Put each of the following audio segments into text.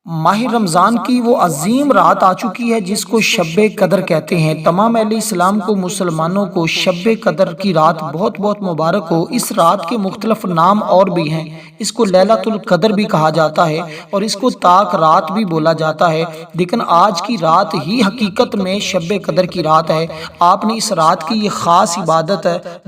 ماہ رمضان کی وہ عظیم رات آ چکی ہے جس کو شب قدر کہتے ہیں۔ تمام اہل اسلام کو، مسلمانوں کو شب قدر کی رات بہت بہت مبارک ہو۔ اس رات کے مختلف نام اور بھی ہیں۔ اس کو لیلۃ القدر بھی کہا جاتا ہے اور اس کو طاق رات بھی بولا جاتا ہے، لیکن آج کی رات ہی حقیقت میں شب قدر کی رات ہے۔ آپ نے اس رات کی یہ خاص عبادت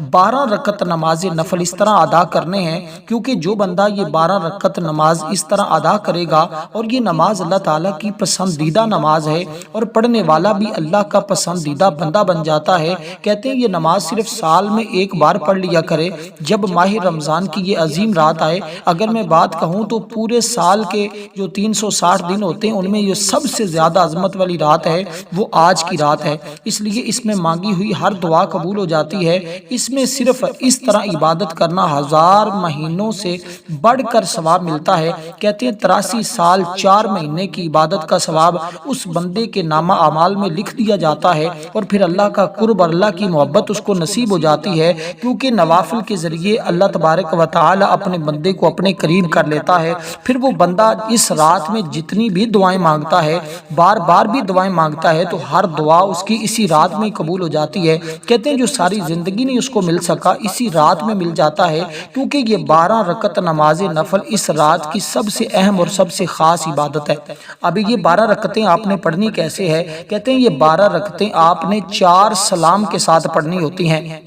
12 رکعت نماز نفل اس طرح ادا کرنے ہیں، کیونکہ جو بندہ یہ 12 رکعت نماز اس طرح ادا کرے گا، اور یہ نماز اللہ تعالیٰ کی پسندیدہ نماز ہے اور پڑھنے والا بھی اللہ کا پسندیدہ بندہ بن جاتا ہے۔ کہتے ہیں یہ نماز صرف سال میں ایک بار پڑھ لیا کرے جب ماہ رمضان کی یہ عظیم رات آئے۔ اگر میں بات کہوں تو پورے سال کے جو 360 دن ہوتے ہیں ان میں یہ سب سے زیادہ عظمت والی رات ہے، وہ آج کی رات ہے۔ اس لیے اس میں مانگی ہوئی ہر دعا قبول ہو جاتی ہے۔ اس میں صرف اس طرح عبادت کرنا 1000 مہینوں سے بڑھ کر ثواب ملتا ہے۔ کہتے ہیں 83 سال 4 مہینے کی عبادت کا ثواب اس بندے کے نامہ اعمال میں لکھ دیا جاتا ہے، اور پھر اللہ کا قرب اور اللہ کی محبت اس کو نصیب ہو جاتی ہے، کیونکہ نوافل کے ذریعے اللہ تبارک و تعالی اپنے بندے کو اپنے قریب کر لیتا ہے۔ پھر وہ بندہ اس رات میں جتنی بھی دعائیں مانگتا ہے، بار بار بھی دعائیں مانگتا ہے، تو ہر دعا اس کی اسی رات میں قبول ہو جاتی ہے۔ کہتے ہیں جو ساری زندگی نہیں اس کو مل سکا، اسی رات میں مل جاتا ہے، کیونکہ یہ 12 رکعت نماز نفل اس رات کی سب سے اہم اور سب سے خاص عبادت ہے۔ اب یہ 12 رکعتیں آپ نے پڑھنی کیسے ہے؟ کہتے ہیں یہ 12 رکعتیں آپ نے 4 سلام کے ساتھ پڑھنی ہوتی ہیں۔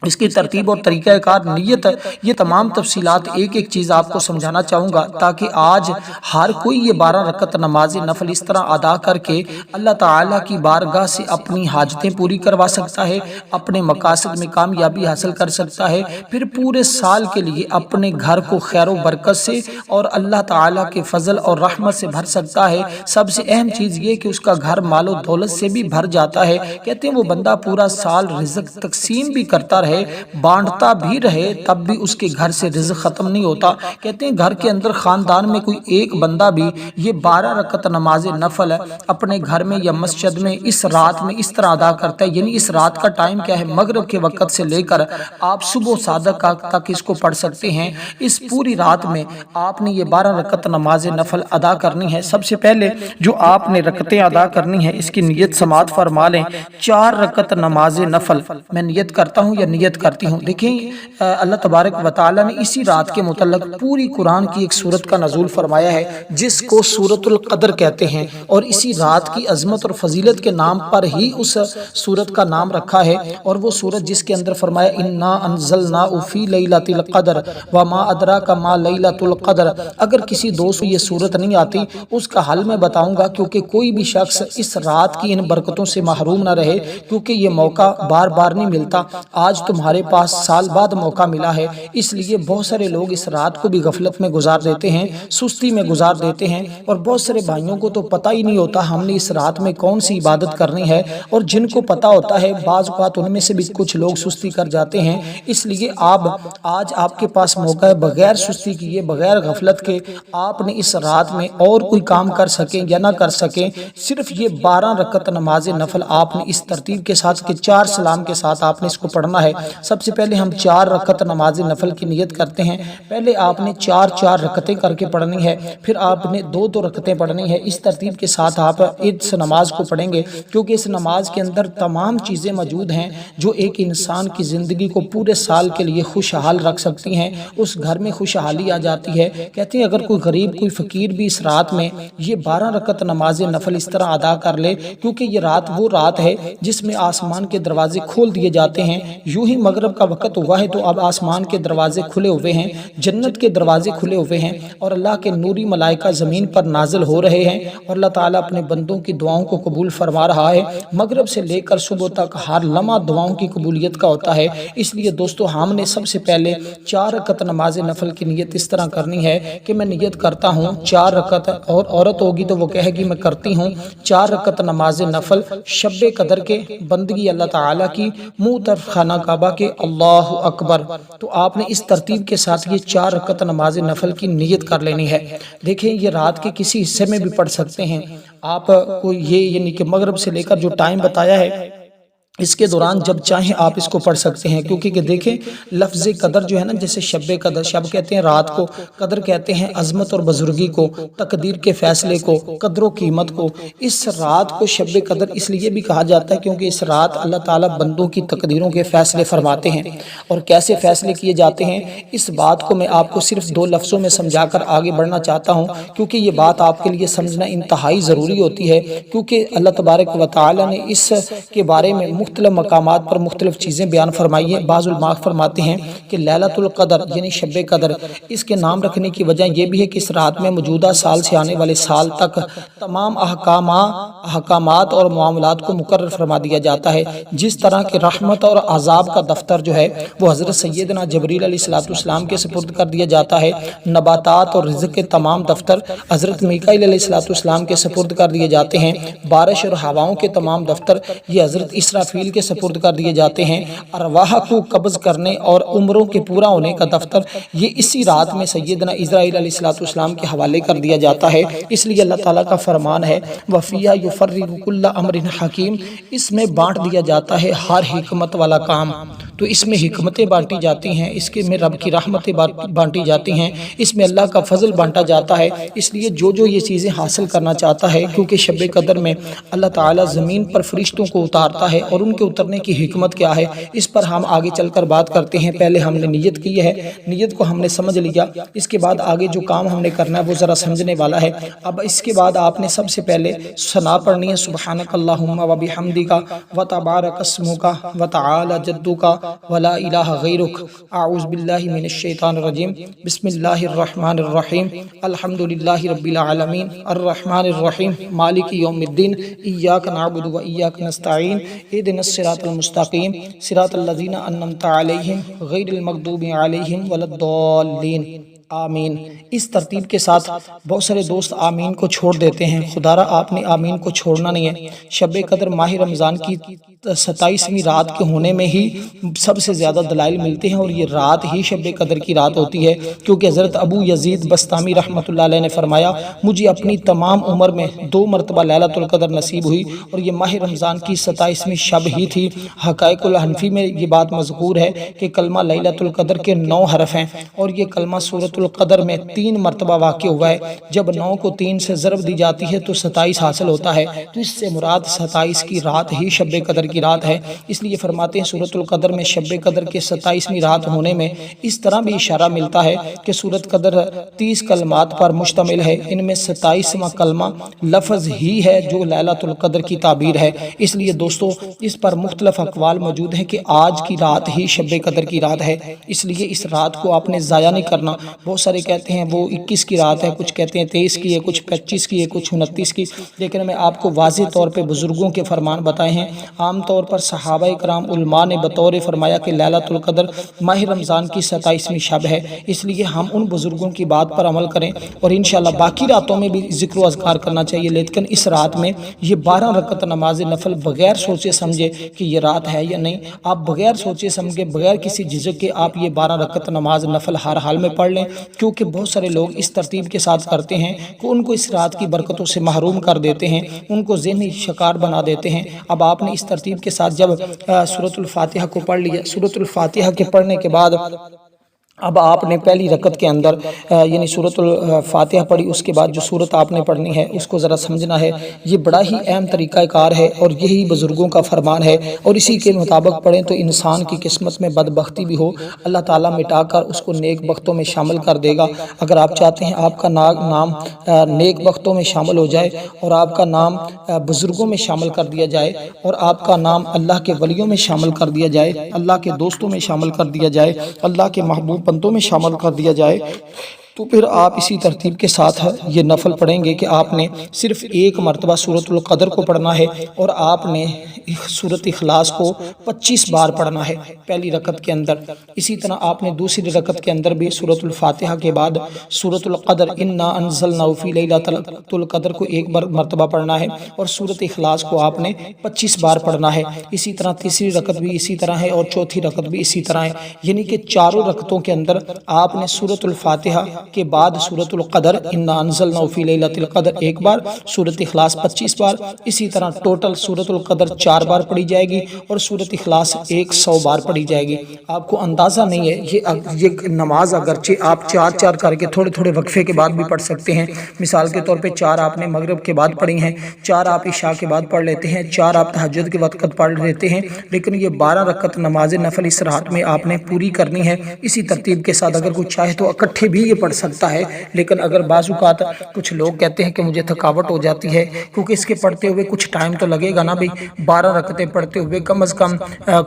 اس کی ترتیب اور طریقہ کار، نیت، یہ تمام تفصیلات ایک ایک چیز آپ کو سمجھانا چاہوں گا، تاکہ آج ہر کوئی یہ 12 رکعت نماز نفل اس طرح ادا کر کے اللہ تعالیٰ کی بارگاہ سے اپنی حاجتیں پوری کروا سکتا ہے، اپنے مقاصد میں کامیابی حاصل کر سکتا ہے، پھر پورے سال کے لیے اپنے گھر کو خیر و برکت سے اور اللہ تعالیٰ کے فضل اور رحمت سے بھر سکتا ہے۔ سب سے اہم چیز یہ کہ اس کا گھر مال و دولت سے بھی بھر جاتا ہے۔ کہتے ہیں وہ بندہ پورا سال رزق تقسیم بھی کرتا رہے، بانٹتا بھی رہے، تب بھی اس کے گھر سے رزق ختم نہیں ہوتا۔ کہتے ہیں گھر کے اندر خاندان میں کوئی ایک بندہ بھی یہ 12 رکعت نماز نفل اپنے گھر میں یا مسجد میں اس رات میں اس طرح ادا کرتا ہے، یعنی اس رات کا ٹائم کیا ہے؟ مغرب کے وقت سے لے کر آپ صبح صادق تک اس کو پڑھ سکتے ہیں۔ اس پوری رات میں آپ نے یہ 12 رکعت نماز نفل ادا کرنی ہے۔ سب سے پہلے جو آپ نے رکعتیں ادا کرنی ہے، اس کی نیت سماعت فرما لیں۔ 4 رکعت نماز نفل میں نیت کرتا ہوں یا نیت کرتی ہوں۔ دیکھیں اللہ تبارک و تعالی نے اسی رات کے متعلق پوری قرآن کی ایک سورت کا نزول فرمایا ہے، جس کو سورۃ القدر کہتے ہیں، اور اسی رات کی عظمت اور فضیلت کے نام پر ہی اس سورت کا نام رکھا ہے۔ اور وہ سورت جس کے اندر فرمایا انا انزلناہ فی لیلۃ القدر وما ادراک ما لیلۃ القدر۔ اگر کسی دوست کو یہ سورت نہیں آتی، اس کا حل میں بتاؤں گا، کیونکہ کوئی بھی شخص اس رات کی ان برکتوں سے محروم نہ رہے، کیونکہ یہ موقع بار بار نہیں ملتا۔ آج تمہارے پاس سال بعد موقع ملا ہے، اس لیے بہت سارے لوگ اس رات کو بھی غفلت میں گزار دیتے ہیں، سستی میں گزار دیتے ہیں، اور بہت سارے بھائیوں کو تو پتہ ہی نہیں ہوتا ہم نے اس رات میں کون سی عبادت کرنی ہے، اور جن کو پتہ ہوتا ہے بعض اوقات ان میں سے بھی کچھ لوگ سستی کر جاتے ہیں۔ اس لیے آج آپ کے پاس موقع ہے، بغیر سستی کیے، بغیر غفلت کے آپ نے اس رات میں اور کوئی کام کر سکیں یا نہ کر سکیں، صرف یہ 12 رکعت نماز نفل آپ نے اس ترتیب کے ساتھ کہ 4 سلام کے ساتھ آپ نے اس کو پڑھنا ہے۔ سب سے پہلے ہم 4 رکعت نماز نفل کی نیت کرتے ہیں۔ پہلے آپ نے 4 رکعتیں کر کے پڑھنی ہے، پھر آپ نے 2 رکعتیں پڑھنی ہے۔ اس ترتیب کے ساتھ آپ اس نماز کو پڑھیں گے، کیونکہ اس نماز کے اندر تمام چیزیں موجود ہیں جو ایک انسان کی زندگی کو پورے سال کے لیے خوشحال رکھ سکتی ہیں، اس گھر میں خوشحالی آ جاتی ہے۔ کہتے ہیں اگر کوئی غریب، کوئی فقیر بھی اس رات میں یہ 12 رکعت نماز نفل اس طرح ادا کر لے، کیونکہ یہ رات وہ رات ہے جس میں آسمان کے دروازے کھول دیے جاتے ہیں۔ یوں ہی مغرب کا وقت ہوا ہے تو اب آسمان کے دروازے کھلے ہوئے ہیں، جنت کے دروازے کھلے ہوئے ہیں، اور اللہ کے نوری ملائکہ زمین پر نازل ہو رہے ہیں، اور اللہ تعالیٰ اپنے بندوں کی دعاؤں کو قبول فرما رہا ہے۔ مغرب سے لے کر صبح تک ہر لمحہ دعاؤں کی قبولیت کا ہوتا ہے۔ اس لیے دوستو ہم نے سب سے پہلے 4 رکعت نماز نفل کی نیت اس طرح کرنی ہے کہ میں نیت کرتا ہوں 4 رکعت، اور عورت ہوگی تو وہ کہے گی میں کرتی ہوں 4 رکعت نماز نفل شب قدر کے، بندگی اللہ تعالیٰ کی، منہ طرف خانہ کعبہ کے، اللہ اکبر۔ تو آپ نے اس ترتیب کے ساتھ یہ 4 رکعت نماز نفل کی نیت کر لینی ہے۔ دیکھیں یہ رات کے کسی حصے میں بھی پڑھ سکتے ہیں آپ کو، یہ یعنی کہ مغرب سے لے کر جو ٹائم بتایا ہے اس کے دوران جب چاہیں آپ اس کو پڑھ سکتے ہیں، کیونکہ کہ دیکھیں لفظ قدر جو ہے نا، جیسے شب قدر، شب کہتے ہیں رات کو، قدر کہتے ہیں عظمت اور بزرگی کو، تقدیر کے فیصلے کو، قدر و قیمت کو۔ اس رات کو شب قدر اس لیے بھی کہا جاتا ہے کیونکہ اس رات اللہ تعالیٰ بندوں کی تقدیروں کے فیصلے فرماتے ہیں۔ اور کیسے فیصلے کیے جاتے ہیں، اس بات کو میں آپ کو صرف 2 لفظوں میں سمجھا کر آگے بڑھنا چاہتا ہوں، کیونکہ یہ بات آپ کے لیے سمجھنا انتہائی ضروری ہوتی ہے، کیونکہ اللہ تبارک و تعالیٰ نے اس کے بارے میں مختلف مقامات پر مختلف چیزیں بیان فرمائی ہیں۔ بعض علماء فرماتے ہیں کہ لیلۃ القدر یعنی شب قدر، اس کے نام رکھنے کی وجہ یہ بھی ہے کہ اس رات میں موجودہ سال سے آنے والے سال تک تمام احکامات اور معاملات کو مقرر فرما دیا جاتا ہے۔ جس طرح کہ رحمت اور عذاب کا دفتر جو ہے وہ حضرت سیدنا جبریل علیہ السلام کے سپرد کر دیا جاتا ہے، نباتات اور رزق کے تمام دفتر حضرت میکائیل علیہ السلام کے سپرد کر دیے جاتے ہیں، بارش اور ہواؤں کے تمام دفتر یہ حضرت اسرافیل کے سپرد کر دیے جاتے ہیں، ارواح کو قبض کرنے اور عمروں کے پورا ہونے کا دفتر یہ اسی رات میں سیدنا اسرائیل علیہ السلام کے حوالے کر دیا جاتا ہے۔ اس لیے اللہ تعالیٰ کا فرمان ہے وَفِيهَا يُفَرِّقُ كُلَّ أَمْرٍ حَكِيمٍ، اس میں بانٹ دیا جاتا ہے ہر حکمت والا کام۔ تو اس میں حکمتیں بانٹی جاتی ہیں، اس کے میں رب کی رحمتیں بانٹی جاتی ہیں، اس میں اللہ کا فضل بانٹا جاتا ہے۔ اس لیے جو یہ چیزیں حاصل کرنا چاہتا ہے، کیونکہ شب قدر میں اللہ تعالیٰ زمین پر فرشتوں کو اتارتا ہے اور ان کے اترنے کی حکمت کیا ہے اس پر ہم آگے چل کر بات کرتے ہیں۔ پہلے ہم نے نیت کی ہے، نیت کو ہم نے سمجھ لیا، اس کے بعد آگے جو کام ہم نے کرنا ہے وہ ذرا سمجھنے والا ہے۔ اب اس کے بعد آپ نے سب سے پہلے ثنا پڑھنی ہے، سبحانک اللہم و بحمدک و تبارک اسمک و تعالی جدک ولا الہ غیرک، اعوذ باللہ من الشیطان الرجیم، بسم اللہ الرحمن الرحیم، الحمد للہ رب العالمین، الرحمن الرحیم، مالک یوم الدین، ایاک نعبد و ایاک نستعین، اہدنا الصراط المستقیم، صراط الذین انعمت علیہم غیر المغضوب علیہم ولا الضالین، آمین۔ اس ترتیب کے ساتھ بہت سارے دوست آمین کو چھوڑ دیتے ہیں، خدا را آپ نے آمین کو چھوڑنا نہیں ہے۔ شب قدر ماہ رمضان کی 27ویں رات کے ہونے میں ہی سب سے زیادہ دلائل ملتے ہیں، اور یہ رات ہی شب قدر کی رات ہوتی ہے، کیونکہ حضرت ابو یزید بستامی رحمۃ اللہ علیہ نے فرمایا مجھے اپنی تمام عمر میں 2 مرتبہ لیلۃ القدر نصیب ہوئی، اور یہ ماہ رمضان کی 27ویں شب ہی تھی۔ حقائق الحنفی میں یہ بات مذکور ہے کہ کلمہ لیلۃ القدر کے 9 حرف ہیں، اور یہ کلمہ سورۃ القدر میں 3 مرتبہ واقع ہوا ہے۔ جب 9 کو 3 سے ضرب دی جاتی ہے تو 27 حاصل ہوتا ہے، تو اس سے مراد 27 کی رات ہی شب قدر کی رات ہے۔ اس لیے فرماتے ہیں سورۃ القدر میں شب قدر کے 27ویں رات ہونے میں اس طرح بھی اشارہ ملتا ہے کہ سورۃ قدر 30 کلمات پر مشتمل ہے، ان میں 27واں کلمہ لفظ ہی ہے جو لیلۃ القدر کی تعبیر ہے۔ اس لیے دوستو اس پر مختلف اقوال موجود ہیں کہ آج کی رات ہی شب قدر کی رات ہے، اس لیے اس رات کو آپ نے ضائع نہیں کرنا۔ بہت سارے کہتے ہیں وہ 21 کی رات ہے، کچھ کہتے ہیں 23 کی ہے، کچھ 25 کی ہے، کچھ 29 کی، لیکن میں آپ کو واضح طور پہ بزرگوں کے فرمان بتائے ہیں۔ عام طور پر صحابہ کرام علماء نے بطور فرمایا کہ لیلۃ القدر ماہ رمضان کی 27ویں شب ہے، اس لیے ہم ان بزرگوں کی بات پر عمل کریں، اور انشاءاللہ باقی راتوں میں بھی ذکر و اذکار کرنا چاہیے، لیکن اس رات میں یہ 12 رکعت نماز نفل بغیر سوچے سمجھے کہ یہ رات ہے یا نہیں، آپ بغیر سوچے سمجھے بغیر کسی جھجک کے آپ یہ 12 رکعت نماز نفل ہر حال میں پڑھ لیں، کیونکہ بہت سارے لوگ اس ترتیب کے ساتھ کرتے ہیں کہ ان کو اس رات کی برکتوں سے محروم کر دیتے ہیں، ان کو ذہنی شکار بنا دیتے ہیں۔ اب آپ نے اس ترتیب کے ساتھ جب سورۃ الفاتحہ کو پڑھ لیا، سورۃ الفاتحہ کے پڑھنے کے بعد اب آپ نے پہلی رکعت کے اندر یعنی سورۃ الفاتحہ پڑھی، اس کے بعد جو سورت آپ نے پڑھنی ہے اس کو ذرا سمجھنا ہے۔ یہ بڑا ہی اہم طریقہ کار ہے اور یہی بزرگوں کا فرمان ہے، اور اسی کے مطابق پڑھیں تو انسان کی قسمت میں بدبختی بھی ہو اللہ تعالیٰ مٹا کر اس کو نیک بختوں میں شامل کر دے گا۔ اگر آپ چاہتے ہیں آپ کا نام نیک بختوں میں شامل ہو جائے، اور آپ کا نام بزرگوں میں شامل کر دیا جائے، اور آپ کا نام اللہ کے ولیوں میں شامل کر دیا جائے، اللہ کے دوستوں میں شامل کر دیا جائے، اللہ کے محبوب بندوں میں شامل کر دیا جائے، تو پھر آپ اسی ترتیب کے ساتھ یہ نفل پڑھیں گے کہ آپ نے صرف 1 مرتبہ سورۃ القدر کو پڑھنا ہے، اور آپ نے سورۃ اخلاص کو 25 بار پڑھنا ہے پہلی رکعت کے اندر۔ اسی طرح آپ نے دوسری رکعت کے اندر بھی سورۃ الفاتحہ کے بعد سورۃ القدر انا انزلناہ فی لیلۃ القدر کو 1 مرتبہ پڑھنا ہے، اور سورۃ اخلاص کو آپ نے 25 بار پڑھنا ہے۔ اسی طرح تیسری رکعت بھی اسی طرح ہے، اور چوتھی رکعت بھی اسی طرح ہے، یعنی کہ چاروں رکعتوں کے اندر آپ نے سورۃ الفاتحہ کے بعد سورۃ القدر انا انزلناہ فی لیلۃ القدر ایک بار، سورۃ اخلاص 25 بار، اسی طرح ٹوٹل سورۃ القدر 4 بار پڑھی جائے گی اور سورۃ اخلاص 100 بار پڑھی جائے گی۔ آپ کو اندازہ نہیں ہے یہ نماز اگرچہ آپ 4 کر کے تھوڑے تھوڑے وقفے کے بعد بھی پڑھ سکتے ہیں، مثال کے طور پہ 4 آپ نے مغرب کے بعد پڑھی ہیں، 4 آپ عشاء کے بعد پڑھ لیتے ہیں، 4 آپ تہجد کے وقت پڑھ لیتے ہیں، لیکن یہ 12 رکعت نماز نفل اس رات میں آپ نے پوری کرنی ہے۔ اسی ترتیب کے ساتھ اگر کوئی چاہے تو اکٹھے بھی یہ پڑھ سکتا ہے، لیکن اگر بعض اوقات کچھ لوگ کہتے ہیں کہ مجھے تھکاوٹ ہو جاتی ہے کیونکہ اس کے پڑھتے ہوئے کچھ ٹائم تو لگے گا نا بھئی، 12 رکعتیں پڑھتے ہوئے کم از کم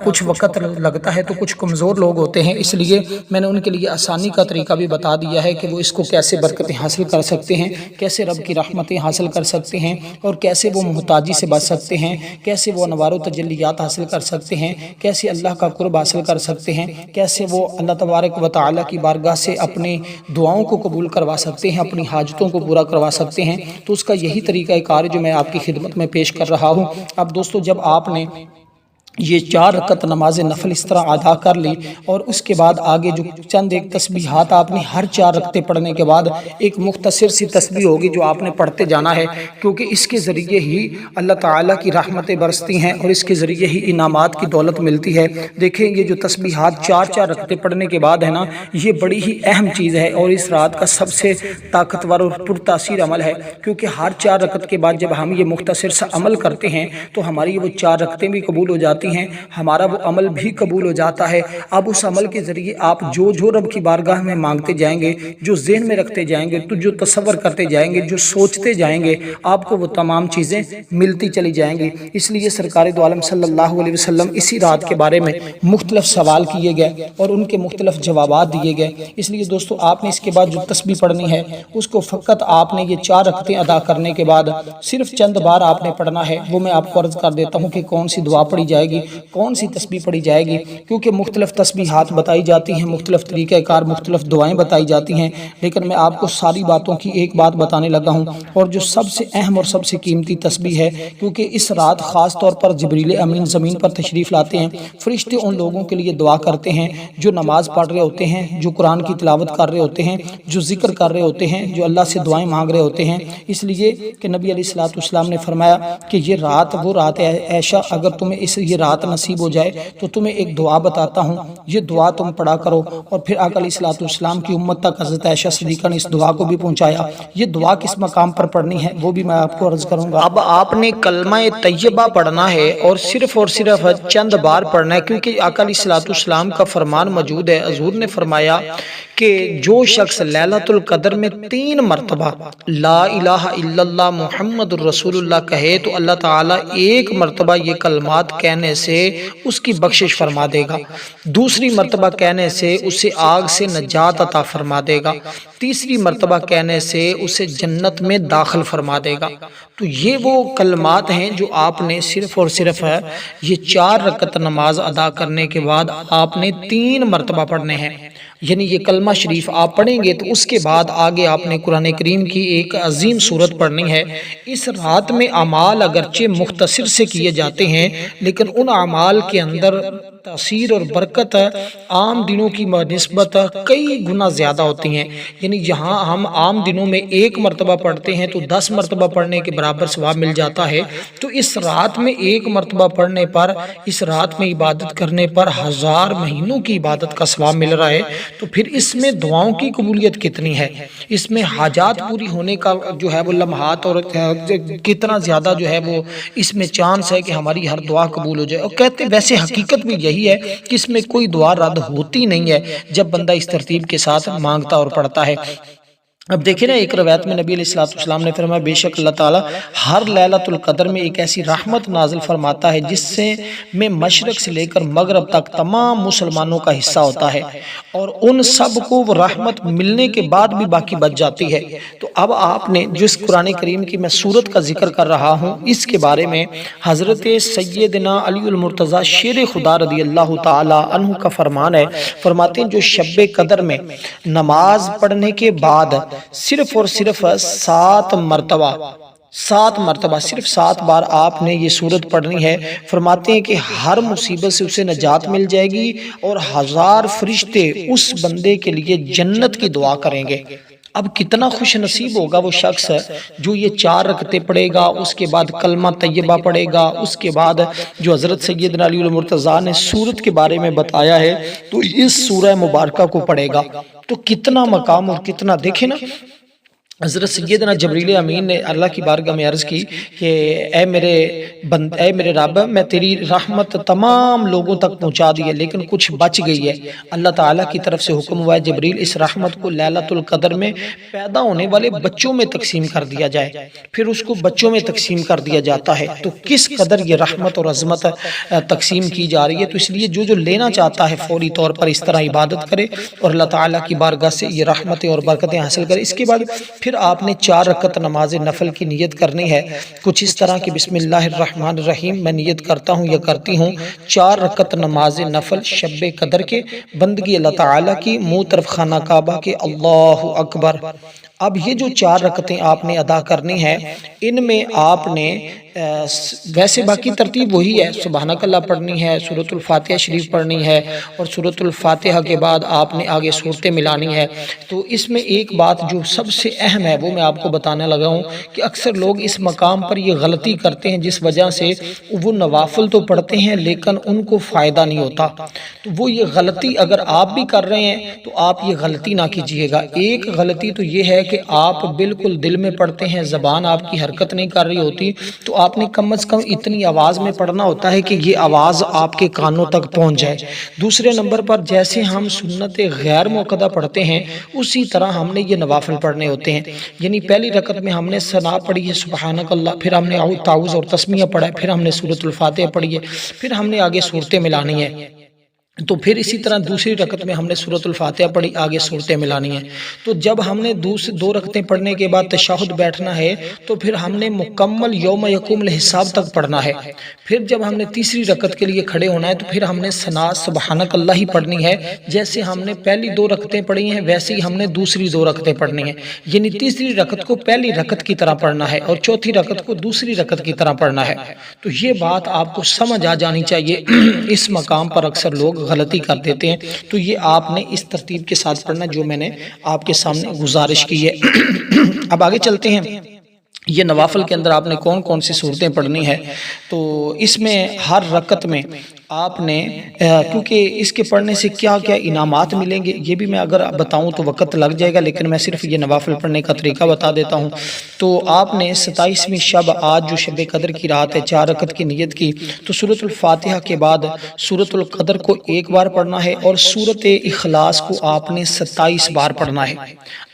کچھ وقت لگتا ہے، تو کچھ کمزور لوگ ہوتے ہیں، اس لیے میں نے ان کے لیے آسانی کا طریقہ بھی بتا دیا ہے کہ وہ اس کو کیسے برکتیں حاصل کر سکتے ہیں، کیسے رب کی رحمتیں حاصل کر سکتے ہیں، اور کیسے وہ محتاجی سے بچ سکتے ہیں، کیسے وہ انوار و تجلیات حاصل کر سکتے ہیں، کیسے اللہ کا قرب حاصل کر سکتے ہیں، کیسے وہ اللہ تبارک و تعالیٰ کی بارگاہ سے اپنی دعاؤں کو قبول کروا سکتے ہیں، اپنی حاجتوں کو پورا کروا سکتے ہیں۔ تو اس کا یہی طریقہ کار جو میں آپ کی خدمت میں پیش کر رہا ہوں۔ اب دوستو، جب آپ نے یہ 4 رکعت نماز نفل اس طرح ادا کر لی اور اس کے بعد آگے جو چند ایک تسبیحات آپ نے ہر 4 رکعتیں پڑھنے کے بعد ایک مختصر سی تسبیح ہوگی جو آپ نے پڑھتے جانا ہے، کیونکہ اس کے ذریعے ہی اللہ تعالیٰ کی رحمتیں برستی ہیں اور اس کے ذریعے ہی انعامات کی دولت ملتی ہے۔ دیکھیں یہ جو تسبیحات 4 رکعتیں پڑھنے کے بعد ہے نا، یہ بڑی ہی اہم چیز ہے اور اس رات کا سب سے طاقتور اور پرتاثیر عمل ہے، کیونکہ ہر 4 رکعت کے بعد جب ہم یہ مختصر سا عمل کرتے ہیں تو ہماری وہ 4 رکعتیں بھی قبول ہو جاتی ہیں، ہمارا وہ عمل بھی قبول ہو جاتا ہے۔ اب اس عمل کے ذریعے آپ جو رب کی بارگاہ میں مانگتے جائیں گے، جو ذہن میں رکھتے جائیں گے، تو جو تصور کرتے جائیں گے، جو سوچتے جائیں گے، آپ کو وہ تمام چیزیں ملتی چلی جائیں گی۔ اس لیے سرکار دو عالم صلی اللہ علیہ وسلم اسی رات کے بارے میں مختلف سوال کیے گئے اور ان کے مختلف جوابات دیے گئے۔ اس لیے دوستو، آپ نے اس کے بعد جو تسبیح پڑھنی ہے اس کو فقط آپ نے یہ 4 رکعتیں ادا کرنے کے بعد صرف چند بار آپ نے پڑھنا ہے۔ وہ میں آپ کو عرض کر دیتا ہوں کہ کون سی دعا پڑھی جائے گی، کون سی تسبیح پڑھی جائے گی، کیونکہ مختلف تسبیحات بتائی جاتی ہیں، مختلف طریقہ کار، مختلف دعائیں بتائی جاتی ہیں، لیکن میں آپ کو ساری باتوں کی ایک بات بتانے لگا ہوں، اور جو سب سے اہم اور سب سے قیمتی تسبیح ہے، کیونکہ اس رات خاص طور پر جبریل امین زمین پر تشریف لاتے ہیں۔ فرشتے ان لوگوں کے لیے دعا کرتے ہیں جو نماز پڑھ رہے ہوتے ہیں، جو قرآن کی تلاوت کر رہے ہوتے ہیں، جو ذکر کر رہے ہوتے ہیں، جو اللہ سے دعائیں مانگ رہے ہوتے ہیں، اس لیے کہ نبی علیہ الصلوۃ والسلام نے فرمایا کہ یہ رات وہ رات ہے عائشہ، اگر تمہیں یہ رات نصیب ہو جائے تو تمہیں ایک دعا بتاتا ہوں، یہ دعا تم پڑھا کرو۔ اور پھر آقا علیہ الصلوۃ والسلام کی امت تک حضرت عائشہ صدیقہ نے اس دعا کو بھی پہنچایا۔ یہ دعا کس مقام پر پڑھنی ہے وہ بھی میں آپ کو عرض کروں گا۔ اب آپ نے کلمہ طیبہ پڑھنا ہے اور صرف چند بار پڑھنا ہے، کیونکہ آقا علیہ الصلوۃ والسلام کا فرمان موجود ہے۔ حضور نے فرمایا کہ جو شخص لیلۃ القدر میں 3 مرتبہ لا الہ الا اللہ محمد الرسول اللہ کہے تو اللہ تعالیٰ 1 مرتبہ یہ کلمات کہنے سے اس کی بخشش فرما دے گا، دوسری مرتبہ کہنے سے اسے آگ سے نجات عطا فرما دے گا، تیسری مرتبہ کہنے سے اسے جنت میں داخل فرما دے گا۔ تو یہ وہ کلمات ہیں جو آپ نے صرف اور صرف یہ 4 رکعت نماز ادا کرنے کے بعد آپ نے 3 مرتبہ پڑھنے ہیں۔ یعنی یہ کلمہ شریف آپ پڑھیں گے تو اس کے بعد آگے آپ نے قرآن کریم کی ایک عظیم سورت پڑھنی ہے۔ اس رات میں اعمال اگرچہ مختصر سے کیے جاتے ہیں، لیکن ان اعمال کے اندر تاثیر اور برکت عام دنوں کی نسبت کئی گنا زیادہ ہوتی ہیں۔ یعنی جہاں ہم عام دنوں میں 1 مرتبہ پڑھتے ہیں تو 10 مرتبہ پڑھنے کے برابر ثواب مل جاتا ہے، تو اس رات میں 1 مرتبہ پڑھنے پر، اس رات میں عبادت کرنے پر 1000 مہینوں کی عبادت کا ثواب مل رہا ہے۔ تو پھر اس میں دعاؤں کی قبولیت کتنی ہے، اس میں حاجات پوری ہونے کا جو ہے وہ لمحات اور کتنا زیادہ جو ہے وہ اس میں چانس ہے کہ ہماری ہر دعا قبول ہو جائے۔ اور کہتے ویسے حقیقت بھی یہی ہے کہ اس میں کوئی دعا رد ہوتی نہیں ہے جب بندہ اس ترتیب کے ساتھ مانگتا اور پڑھتا ہے۔ اب دیکھیں نا، ایک روایت میں نبی علیہ الصلوۃ والسلام نے فرمایا بے شک اللہ تعالیٰ ہر لیلۃ القدر میں ایک ایسی رحمت نازل فرماتا ہے جس میں مشرق سے لے کر مغرب تک تمام مسلمانوں کا حصہ ہوتا ہے، اور ان سب کو وہ رحمت ملنے کے بعد بھی باقی بچ جاتی ہے۔ تو اب آپ نے جس قرآن کریم کی میں سورت کا ذکر کر رہا ہوں، اس کے بارے میں حضرت سیدنا علی المرتضیٰ شیر خدا رضی اللہ تعالی عنہ کا فرمان ہے، فرماتے ہیں جو شب قدر میں نماز پڑھنے کے بعد صرف اور صرف 7 مرتبہ صرف 7 بار آپ نے یہ سورت پڑھنی ہے، فرماتے ہیں کہ ہر مصیبت سے اسے نجات مل جائے گی اور 1000 فرشتے اس بندے کے لیے جنت کی دعا کریں گے۔ اب کتنا خوش نصیب ہوگا وہ شخص جو یہ 4 رکعتیں پڑھے گا، اس کے بعد کلمہ طیبہ پڑھے گا، اس کے بعد جو حضرت سیدنا علی المرتضیٰ نے سورت کے بارے میں بتایا ہے تو اس سورہ مبارکہ کو پڑھے گا، تو کتنا مقام اور کتنا، دیکھیں نا حضرت سیدنا جبریل امین نے اللہ کی بارگاہ میں عرض کی کہ اے میرے رب، میں تیری رحمت تمام لوگوں تک پہنچا دی ہے لیکن کچھ بچ گئی ہے۔ اللہ تعالیٰ کی طرف سے حکم ہوا ہے جبریل اس رحمت کو لیلۃ القدر میں پیدا ہونے والے بچوں میں تقسیم کر دیا جائے، پھر اس کو بچوں میں تقسیم کر دیا جاتا ہے۔ تو کس قدر یہ رحمت اور عظمت تقسیم کی جا رہی ہے، تو اس لیے جو لینا چاہتا ہے فوری طور پر اس طرح عبادت کرے اور اللہ تعالیٰ کی بارگاہ سے یہ رحمتیں اور برکتیں حاصل کرے۔ اس کے بعد پھر آپ نے 4 رکعت نماز نفل کی نیت کرنی ہے، کچھ اس طرح کہ بسم اللہ الرحمن الرحیم میں نیت کرتا ہوں یا کرتی ہوں 4 رکعت نماز نفل شب قدر کے، بندگی اللہ تعالیٰ کی، منہ طرف خانہ کعبہ کے، اللہ اکبر۔ اب یہ جو 4 رکعتیں آپ نے ادا کرنی ہے، ان میں آپ نے ویسے باقی ترتیب وہی ہے، سبحانک اللہ پڑھنی ہے، سورۃ الفاتحہ شریف پڑھنی ہے، اور سورۃ الفاتحہ کے بعد آپ نے آگے صورتیں ملانی ہے۔ تو اس میں ایک بات جو سب سے اہم ہے وہ میں آپ کو بتانے لگا ہوں کہ اکثر لوگ اس مقام پر یہ غلطی کرتے ہیں جس وجہ سے وہ نوافل تو پڑھتے ہیں لیکن ان کو فائدہ نہیں ہوتا۔ تو وہ یہ غلطی اگر آپ بھی کر رہے ہیں تو آپ یہ غلطی نہ کیجئے گا۔ ایک غلطی تو یہ ہے کہ آپ بالکل دل میں پڑھتے ہیں، زبان آپ کی حرکت نہیں کر رہی ہوتی، تو آپ نے کم از کم اتنی آواز میں پڑھنا ہوتا ہے کہ یہ آواز آپ کے کانوں تک پہنچ جائے۔ دوسرے نمبر پر جیسے ہم سنت غیر موقدہ پڑھتے ہیں اسی طرح ہم نے یہ نوافل پڑھنے ہوتے ہیں، یعنی پہلی رکعت میں ہم نے ثنا پڑھی ہے سبحانک اللہ، پھر ہم نے تعوذ اور تسمیہ پڑھا ہے، پھر ہم نے سورۃ الفاتحہ پڑھی ہے، پھر ہم نے آگے صورتیں ملانی ہے۔ تو پھر اسی طرح دوسری رکعت میں ہم نے سورۃ الفاتحہ پڑھی، آگے صورتیں ملانی ہیں۔ تو جب ہم نے 2 رکعتیں پڑھنے کے بعد تشہد بیٹھنا ہے تو پھر ہم نے مکمل یوم یقوم الحساب تک پڑھنا ہے۔ پھر جب ہم نے تیسری رکعت کے لیے کھڑے ہونا ہے تو پھر ہم نے ثنا سبحانک اللہ ہی پڑھنی ہے، جیسے ہم نے پہلی 2 رکعتیں پڑھی ہیں ویسے ہی ہم نے دوسری 2 رکعتیں پڑھنی ہیں، یعنی تیسری رکعت کو پہلی رکعت کی طرح پڑھنا ہے اور چوتھی رکعت کو دوسری رکعت کی طرح پڑھنا ہے۔ تو یہ بات آپ کو سمجھ آ جانی چاہیے، اس مقام پر اکثر لوگ غلطی کر دیتے ہیں، تو یہ آپ نے اس ترتیب کے ساتھ پڑھنا جو میں نے آپ کے سامنے گزارش کی ہے۔ اب آگے چلتے ہیں، یہ نوافل کے اندر آپ نے کون کون سی صورتیں پڑھنی ہے، تو اس میں ہر رکعت میں آپ نے کیونکہ اس کے پڑھنے سے کیا کیا انعامات ملیں گے یہ بھی میں اگر بتاؤں تو وقت لگ جائے گا، لیکن میں صرف یہ نوافل پڑھنے کا طریقہ بتا دیتا ہوں۔ تو آپ نے 27ویں شب، آج جو شب قدر کی رات ہے، 4 رکعت کی نیت کی، تو سورۃ الفاتحہ کے بعد سورۃ القدر کو 1 بار پڑھنا ہے اور سورۃ اخلاص کو آپ نے 27 بار پڑھنا ہے۔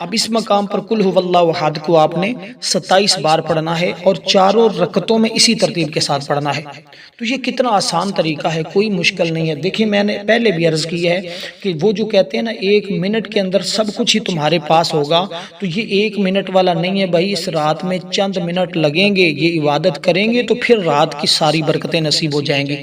اب اس مقام پر قل ھو اللہ احد کو آپ نے 27 بار پڑھنا ہے اور چاروں رکعتوں میں اسی ترتیب کے ساتھ پڑھنا ہے۔ تو یہ کتنا آسان طریقہ ہے، کوئی مشکل نہیں ہے۔ دیکھیں میں نے پہلے بھی عرض کی ہے کہ وہ جو کہتے ہیں نا 1 منٹ کے اندر سب کچھ ہی تمہارے پاس ہوگا، تو یہ 1 منٹ والا نہیں ہے بھائی، اس رات میں چند منٹ لگیں گے، یہ عبادت کریں گے تو پھر رات کی ساری برکتیں نصیب ہو جائیں گی۔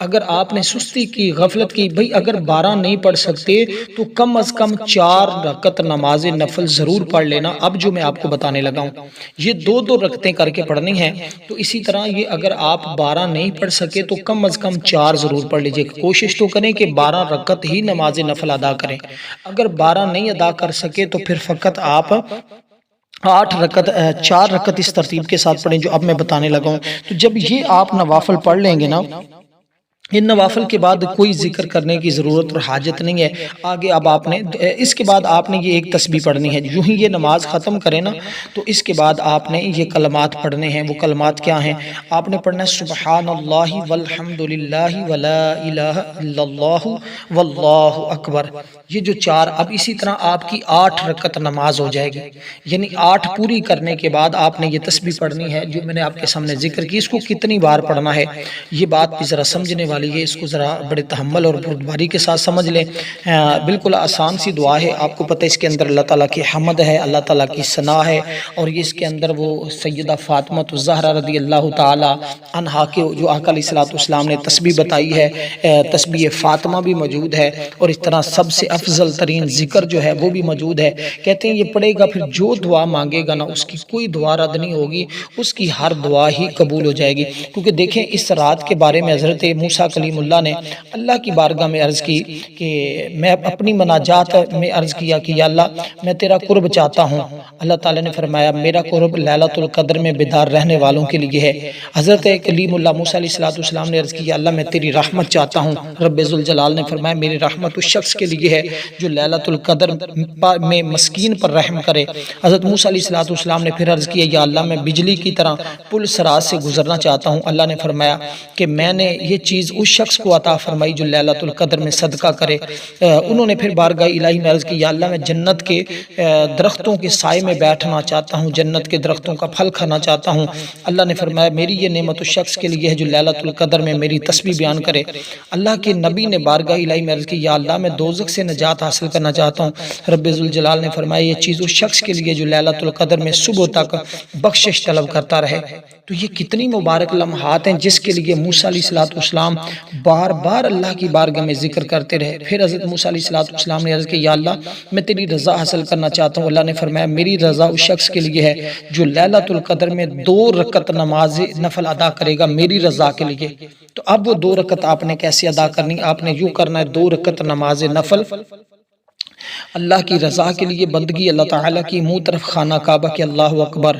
اگر آپ نے سستی کی، غفلت کی، بھئی اگر 12 نہیں پڑھ سکتے تو کم از کم 4 رکعت نماز نفل ضرور پڑھ لینا۔ اب جو میں آپ کو بتانے لگا ہوں یہ 2 رکعتیں کر کے پڑھنی ہیں، تو اسی طرح یہ اگر آپ 12 نہیں پڑھ سکے تو کم از کم 4 ضرور پڑھ لیجئے، کوشش تو کریں کہ 12 رکعت ہی نماز نفل ادا کریں۔ اگر 12 نہیں ادا کر سکے تو پھر فقط آپ 4 رکعت اس ترتیب کے ساتھ پڑھیں جو اب میں بتانے لگا ہوں۔ تو جب یہ آپ نوافل پڑھ لیں گے نا، ان نوافل کے بعد کوئی ذکر کرنے کی ضرورت اور حاجت نہیں ہے۔ آگے اب آپ نے اس کے بعد آپ نے یہ ایک تسبیح پڑھنی ہے، یوں ہی یہ نماز ختم کریں نا تو اس کے بعد آپ نے یہ کلمات پڑھنے ہیں۔ وہ کلمات کیا ہیں؟ آپ نے پڑھنا ہے سبحان اللہ والحمد للہ ولا الہ الا اللہ واللہ اکبر، یہ جو 4۔ اب اسی طرح آپ کی 8 رکعت نماز ہو جائے گی، یعنی 8 پوری کرنے کے بعد آپ نے یہ تسبیح پڑھنی ہے جو میں نے آپ کے سامنے ذکر کی۔ اس کو کتنی بار پڑھنا ہے یہ بات بھی ذرا سمجھنے والی ہے، اس کو ذرا بڑے تحمل اور بردباری کے ساتھ سمجھ لیں۔ بالکل آسان سی دعا ہے، آپ کو پتہ ہے اس کے اندر اللہ تعالیٰ کی حمد ہے، اللہ تعالیٰ کی ثنا ہے، اور یہ اس کے اندر وہ سیدہ فاطمہ الزہرا رضی اللہ تعالیٰ عنہا کے جو آقا علیہ السلام نے تسبیح بتائی ہے، تسبیح فاطمہ بھی موجود ہے، اور اس طرح سب سے افضل ترین ذکر جو ہے وہ بھی موجود ہے۔ کہتے ہیں یہ پڑھے گا پھر جو دعا مانگے گا نا اس کی کوئی دعا رد نہیں ہوگی، اس کی ہر دعا ہی قبول ہو جائے گی۔ کیونکہ دیکھیں اس رات کے بارے میں حضرت موسیٰ کلیم اللہ نے اللہ کی بارگاہ میں عرض کی کہ میں اپنی مناجات میں عرض کیا کہ یا اللہ میں تیرا قرب چاہتا ہوں۔ اللہ تعالیٰ نے فرمایا میرا قرب لیلۃ القدر میں بیدار رہنے والوں کے لیے ہے۔ حضرت کلیم اللہ موسیٰ علیہ السلام نے عرض کی یا اللہ میں تیری رحمت چاہتا ہوں۔ رب ذوالجلال نے فرمایا میری رحمت اس شخص کے لیے ہے جو لیلۃ القدر میں مسکین پر رحم کرے۔ حضرت موسیٰ علیہ السلام نے پھر عرض کیا یا اللہ میں بجلی کی طرح پل صراط سے گزرنا چاہتا ہوں۔ اللہ نے فرمایا کہ میں نے یہ چیز اس شخص کو عطا فرمائی جو لیلۃ القدر میں صدقہ کرے۔ انہوں نے پھر بارگاہ الہی میں عرض کی یا اللہ میں جنت کے درختوں کے سائے میں بیٹھنا چاہتا ہوں، جنت کے درختوں کا پھل کھانا چاہتا ہوں۔ اللہ نے فرمایا میری یہ نعمت اس شخص کے لیے ہے جو لیلۃ القدر میں میری تسبیح بیان کرے۔ اللہ کے نبی نے بارگاہ الہی میں عرض کی یا اللہ میں دوزخ سے نجات حاصل کرنا چاہتا ہوں۔ رب ذوالجلال نے فرمایا یہ چیز اس شخص کے لیے جو لیلۃ القدر میں صبح تک بخشش طلب کرتا رہے۔ تو یہ کتنی مبارک لمحات ہیں جس کے لیے موسیٰ علیہ السلام بار بار اللہ کی بارگاہ میں ذکر کرتے رہے۔ پھر حضرت موسیٰ علیہ السلام نے عرض کیا یا اللہ میں تیری رضا حاصل کرنا چاہتا ہوں۔ اللہ نے فرمایا میری رضا اس شخص کے لیے ہے جو لیلۃ القدر میں 2 رکعت نماز نفل ادا کرے گا میری رضا کے لیے۔ تو اب وہ 2 رکعت آپ نے کیسے ادا کرنی؟ آپ نے یوں کرنا ہے 2 رکعت نماز نفل اللہ کی رضا کے لیے، بندگی اللہ تعالیٰ کی، منہ طرف خانہ کعبہ کے اللہ اکبر۔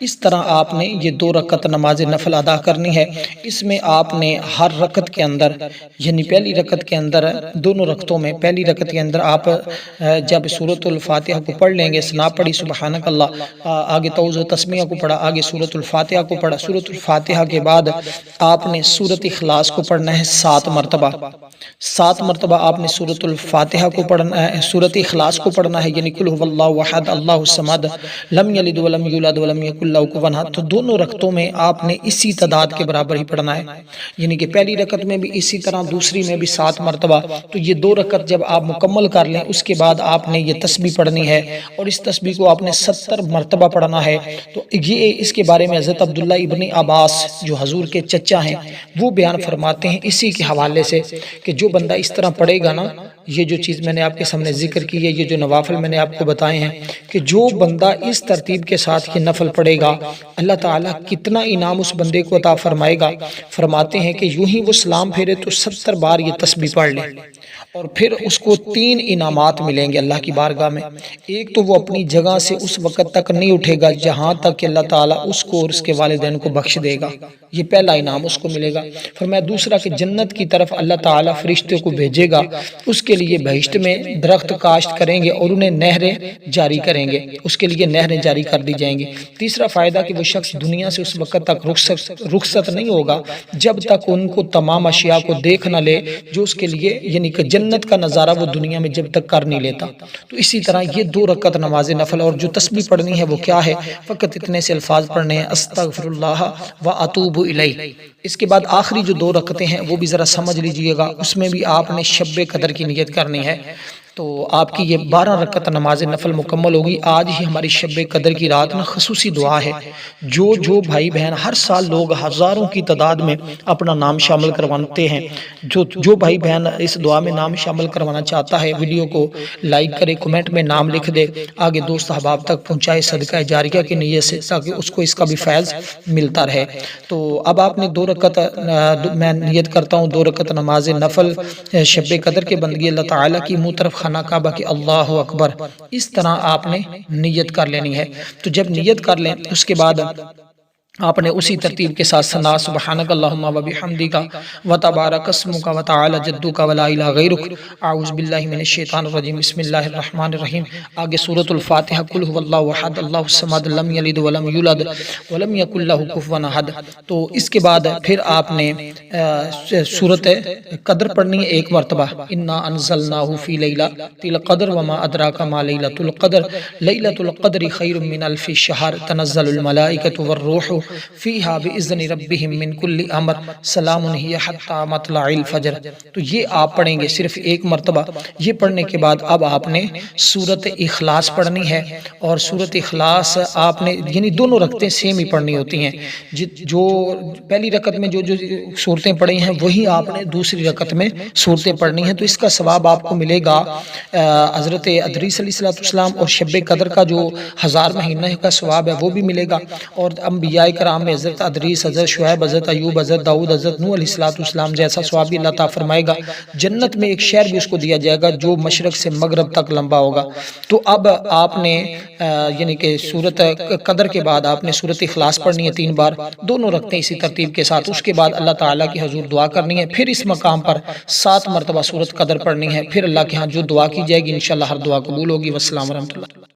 اس طرح آپ نے یہ 2 رکعت نماز نفل ادا کرنی ہے۔ اس میں آپ نے ہر رکعت کے اندر یعنی پہلی رکعت کے اندر دونوں رکعتوں میں پہلی رکعت کے اندر آپ جب سورۃ الفاتحہ کو پڑھ لیں گے، ثنا پڑھی سبحانک اللہ، آگے توضیح و تسمیہ کو پڑھا، آگے سورۃ الفاتحہ کو پڑھا۔ سورۃ الفاتحہ کے بعد آپ نے سورۃ اخلاص کو پڑھنا ہے 7 مرتبہ۔ 7 مرتبہ آپ نے سورۃ الفاتحہ کو پڑھنا ہے، سورۃ اخلاص کو پڑھنا ہے، یعنی قل هو اللہ احد اللہ الصمد لم یلد ولم یولد ولم یکن لہ کفوا احد۔ تو دونوں رکعتوں میں آپ نے اسی تعداد کے برابر ہی پڑھنا ہے، یعنی کہ پہلی رکعت میں بھی اسی طرح، دوسری میں بھی 7 مرتبہ۔ تو یہ 2 رکعت جب آپ مکمل کر لیں اس کے بعد آپ نے یہ تسبیح پڑھنی ہے، اور اس تسبیح کو آپ نے 70 مرتبہ پڑھنا ہے۔ تو یہ اس کے بارے میں حضرت عبداللہ ابن عباس جو حضور کے چچا ہیں وہ بیان فرماتے ہیں اسی کے حوالے سے کہ جو بندہ اس طرح پڑھے گا نا، یہ جو چیز میں نے آپ کے سامنے ذکر کی ہے، یہ جو نوافل میں نے آپ کو بتائے ہیں، کہ جو بندہ اس ترتیب کے ساتھ یہ نفل پڑھے گا اللہ تعالیٰ کتنا انعام اس بندے کو عطا فرمائے گا۔ فرماتے ہیں کہ یوں ہی وہ سلام پھیرے تو 70 بار یہ تسبیح پڑھ لے، اور پھر اس کو 3 انعامات ملیں گے اللہ کی بارگاہ میں۔ ایک تو وہ اپنی جگہ سے اس وقت تک نہیں اٹھے گا جہاں تک کہ اللہ تعالیٰ اس کو اور اس کے والدین کو بخش دے گا، یہ پہلا انعام اس کو ملے گا۔ فرمایا دوسرا کہ جنت کی طرف اللہ تعالیٰ فرشتے کو بھیجے گا، اس کے لیے بہشت میں درخت کاشت کریں گے اور انہیں نہریں جاری کریں گے، اس کے لیے نہریں جاری کر دی جائیں گی۔ تیسرا فائدہ کہ وہ شخص دنیا سے اس وقت تک رخصت نہیں ہوگا جب تک ان کو تمام اشیاء کو دیکھ نہ لے جو اس کے لیے یعنی کہ جنت کا نظارہ وہ دنیا میں جب تک کر نہیں لیتا۔ تو اسی طرح یہ 2 رکعت نماز نفل، اور جو تسبیح پڑھنی ہے وہ کیا ہے؟ فقط اتنے سے الفاظ پڑھنے ہیں، استغفر اللہ و اتوب الیہ۔ اس کے بعد آخری جو 2 رکعتیں ہیں وہ بھی ذرا سمجھ لیجئے گا، اس میں بھی آپ نے شب قدر کی نیت کرنی ہے۔ تو آپ کی یہ 12 رکعت نماز نفل مکمل ہوگی۔ آج ہی ہماری شب قدر کی رات میں خصوصی دعا ہے، جو بھائی بہن ہر سال لوگ ہزاروں کی تعداد میں اپنا نام شامل کرواتے ہیں، جو بھائی بہن اس دعا میں نام شامل کروانا چاہتا ہے ویڈیو کو لائک کرے، کمنٹ میں نام لکھ دے، آگے دوست احباب تک پہنچائے صدقہ جاریہ کی نیت سے، تاکہ اس کو اس کا بھی فیض ملتا رہے۔ تو اب آپ نے 2 رکعت میں نیت کرتا ہوں 2 رکعت نماز نفل شب قدر کے بندگی اللہ تعالیٰ کی، منہ طرف خانہ کعبہ کے اللہ اکبر، اس طرح آپ نے نیت کر لینی ہے۔ تو جب نیت کر لیں اس کے بعد آپ نے اسی ترتیب کے ساتھ ثنا سبحانک اللہم و بحمدک و تبارک اسمک و تعالی جدک و لا الہ غیرک، اعوذ باللہ من الشیطان الرجیم، بسم اللہ الرحمن الرحیم۔ آگے سورۃ الفاتحہ، قل هو اللہ احد اللہ الصمد لم یلد ولم یولد ولم یکن لہ کفوا احد۔ تو اس کے بعد پھر آپ نے سورۃ قدر پڑھنی ہے 1 مرتبہ، انا انزلناہ فی لیلۃ القدر وما ادراک ما لیلۃ القدر، لیلۃ القدر خیر من الف شہر، تنزل الملائکۃ والروح فیہا باذن ربہم من کل امر، سلام ہی حتی مطلع الفجر۔ تو یہ آپ پڑھیں گے صرف 1 مرتبہ۔ یہ پڑھنے کے بعد اب آپ نے سورۃ اخلاص پڑھنی ہے، اور سورۃ اخلاص آپ نے یعنی دونوں رکعتیں سیم ہی پڑھنی ہوتی ہیں، جو پہلی رکعت میں جو صورتیں پڑھی ہیں وہی آپ نے دوسری رکعت میں صورتیں پڑھنی ہیں۔ تو اس کا ثواب آپ کو ملے گا حضرت ادریس علیہ السلام اور شب قدر کا جو 1000 مہینہ کا ثواب ہے وہ بھی ملے گا، اور انبیاء کرام میں حضرت ادریس، حضرت شعیب، حضرت ایوب، حضرت داؤد، حضرت نوح علیہ السلام جیسا ثواب بھی اللہ تعالیٰ فرمائے گا۔ جنت میں ایک شہر بھی اس کو دیا جائے گا جو مشرق سے مغرب تک لمبا ہوگا۔ تو اب آپ نے یعنی کہ سورت قدر کے بعد آپ نے سورت اخلاص پڑھنی ہے 3 بار، دونوں رکھتے ہیں اسی ترتیب کے ساتھ۔ اس کے بعد اللہ تعالیٰ کی حضور دعا کرنی ہے، پھر اس مقام پر 7 مرتبہ سورت قدر پڑھنی ہے، پھر اللہ کے ہاں جو دعا کی جائے گی انشاءاللہ ہر دعا قبول ہوگی۔ والسلام ورحمۃ اللہ۔